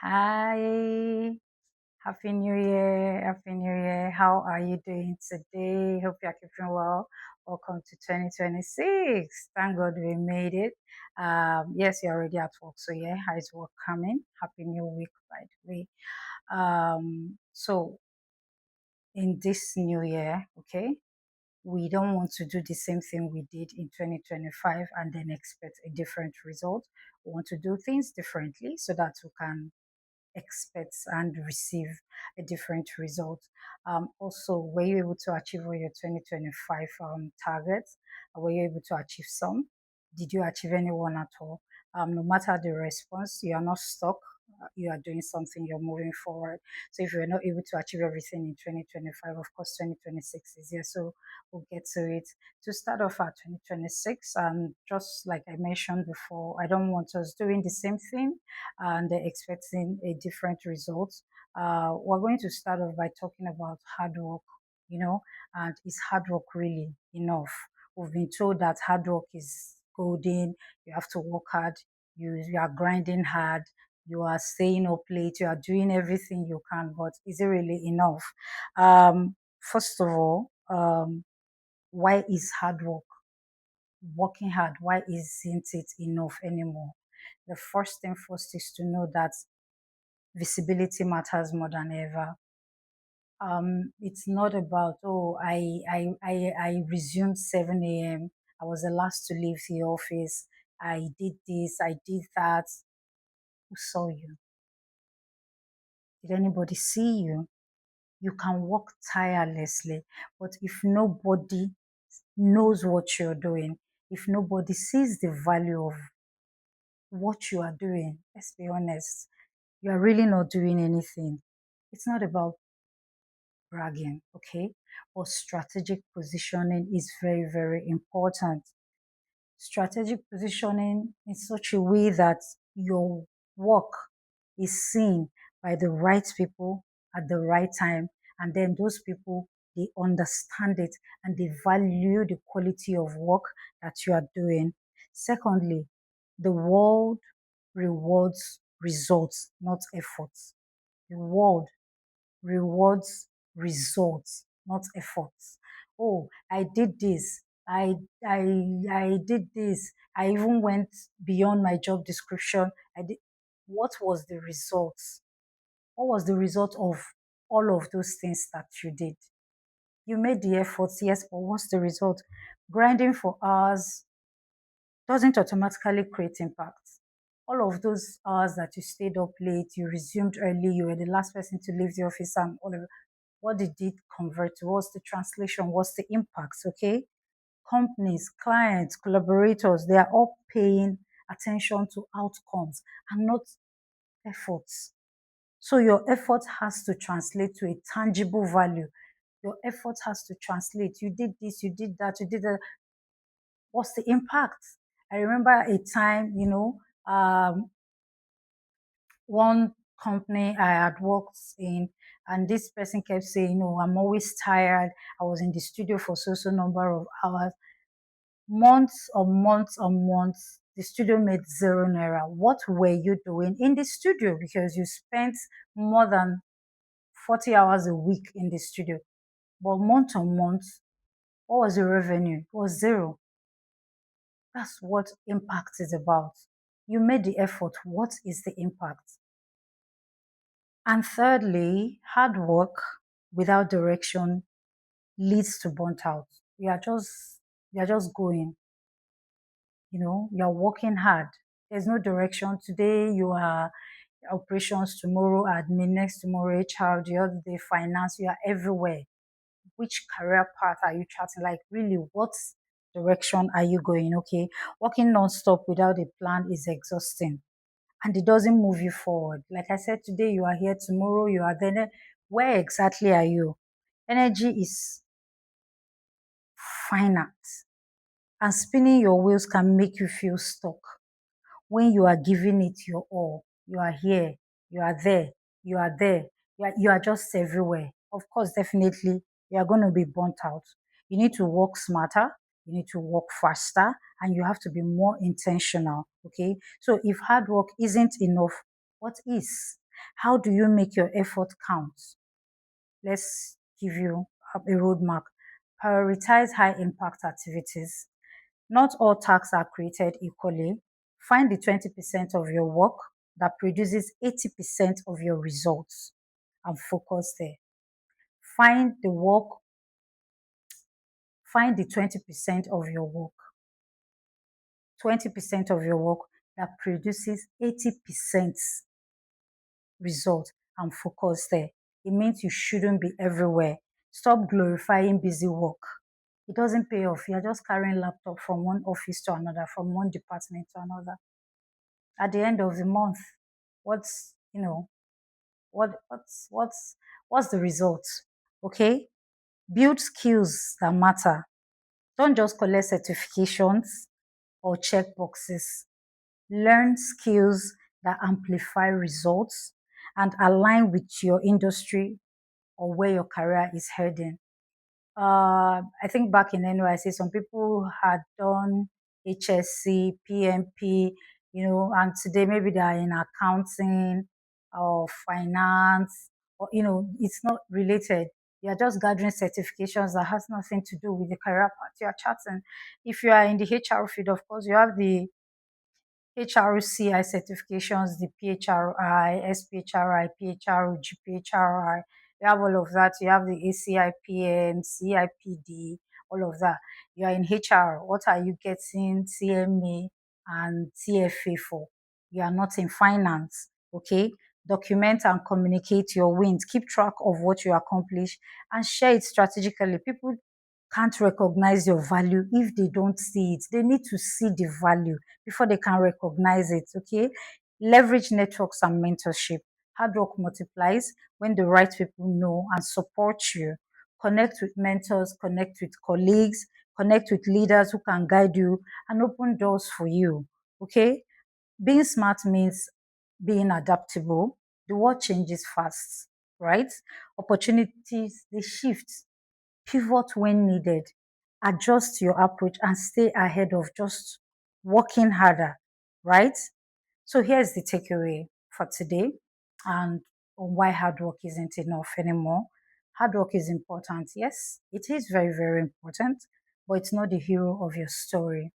Hi, Happy New Year, Happy New Year. How are you doing today? Hope you're keeping well. Welcome to 2026. Thank God we made it. Yes, you're already at work, so yeah, how is work coming? Happy New Week, by the way. So in this new year, okay, we don't want to do the same thing we did in 2025 and then expect a different result. We want to do things differently so that we can expect and receive a different result. Also, were you able to achieve all your 2025 targets? Were you able to achieve some? Did you achieve anyone at all? No matter the response, you are not stuck. You are doing something, you're moving forward. So if you're not able to achieve everything in 2025, of course, 2026 is here. So we'll get to it. To start off at 2026, just like I mentioned before, I don't want us doing the same thing and they're expecting a different result. We're going to start off by talking about hard work, and is hard work really enough? We've been told that hard work is golden, you have to work hard, you are grinding hard, you are staying up late, you are doing everything you can, but is it really enough? First of all, why is hard work, working hard, why isn't it enough anymore? The first thing first is to know that visibility matters more than ever. It's not about, oh, I resumed 7 a.m. I was the last to leave the office. I did this, I did that. Who saw you? Did anybody see you? You can work tirelessly, but if nobody knows what you're doing, if nobody sees the value of what you are doing, let's be honest, you are really not doing anything. It's not about bragging, okay? But strategic positioning is very, very important. Strategic positioning in such a way that your work is seen by the right people at the right time, and then those people, they understand it and they value the quality of work that you are doing. Secondly, the world rewards results, not efforts. The world rewards results, not efforts. Oh, I did this. I did this. I even went beyond my job description. I did. What was the result? What was the result of all of those things that you did? You made the efforts, yes, but what's the result? Grinding for hours doesn't automatically create impact. All of those hours that you stayed up late, you resumed early, you were the last person to leave the office, and all of it, what did it convert to? What's the translation? What's the impact? Okay. Companies, clients, collaborators, they are all paying attention to outcomes and not efforts. So your effort has to translate to a tangible value. Your effort has to translate. You did this, you did that, you did that. What's the impact? I remember a time, one company I had worked in, and this person kept saying, "No, I'm always tired. I was in the studio for so number of hours." Months on months on months, the studio made zero naira. What were you doing in the studio? Because you spent more than 40 hours a week in the studio. But month on month, what was the revenue? It was zero. That's what impact is about. You made the effort. What is the impact? And thirdly, hard work without direction leads to burnt out. You are just going, you're working hard. There's no direction. Today you are operations, tomorrow admin, next tomorrow HR, the other day finance. You are everywhere. Which career path are you charting? Like really, what direction are you going? Okay. Working non-stop without a plan is exhausting and it doesn't move you forward. Like I said, today you are here, tomorrow you are there. Where exactly are you? Energy is finite, and spinning your wheels can make you feel stuck. When you are giving it your all, you are here, you are there, you are there, you are just everywhere. Of course, definitely, you are going to be burnt out. You need to work smarter, you need to work faster, and you have to be more intentional. Okay. So if hard work isn't enough, what is? How do you make your effort count? Let's give you a roadmap. Prioritize high impact activities. Not all tasks are created equally. Find the 20% of your work that produces 80% of your results and focus there. Find the work, find the 20% of your work, 20% of your work that produces 80% result and focus there. It means you shouldn't be everywhere. Stop glorifying busy work. It doesn't pay off. You're just carrying laptop from one office to another, from one department to another. At the end of the month, what's you know what's the result? Okay, build skills that matter. Don't just collect certifications or check boxes. Learn skills that amplify results and align with your industry or where your career is heading. I think back in NYC, some people had done HSC, PMP, and today maybe they are in accounting or finance, or it's not related. You are just gathering certifications that has nothing to do with the career path you are charting. If you are in the HR field, of course, you have the HRCI certifications, the PHRI, SPHRI, PHRO, GPHRI. You have all of that. You have the ACIPM, CIPD, all of that. You are in HR. What are you getting CMA and TFA for? You are not in finance. Okay. Document and communicate your wins. Keep track of what you accomplish and share it strategically. People can't recognize your value if they don't see it. They need to see the value before they can recognize it. Okay. Leverage networks and mentorship. Hard work multiplies when the right people know and support you. Connect with mentors, connect with colleagues, connect with leaders who can guide you and open doors for you. Okay. Being smart means being adaptable. The world changes fast, right? Opportunities, they shift. Pivot when needed, adjust your approach, and stay ahead of just working harder, right? So here's the takeaway for today and on why hard work isn't enough anymore. Hard work is important. Yes, it is very, very important, but it's not the hero of your story.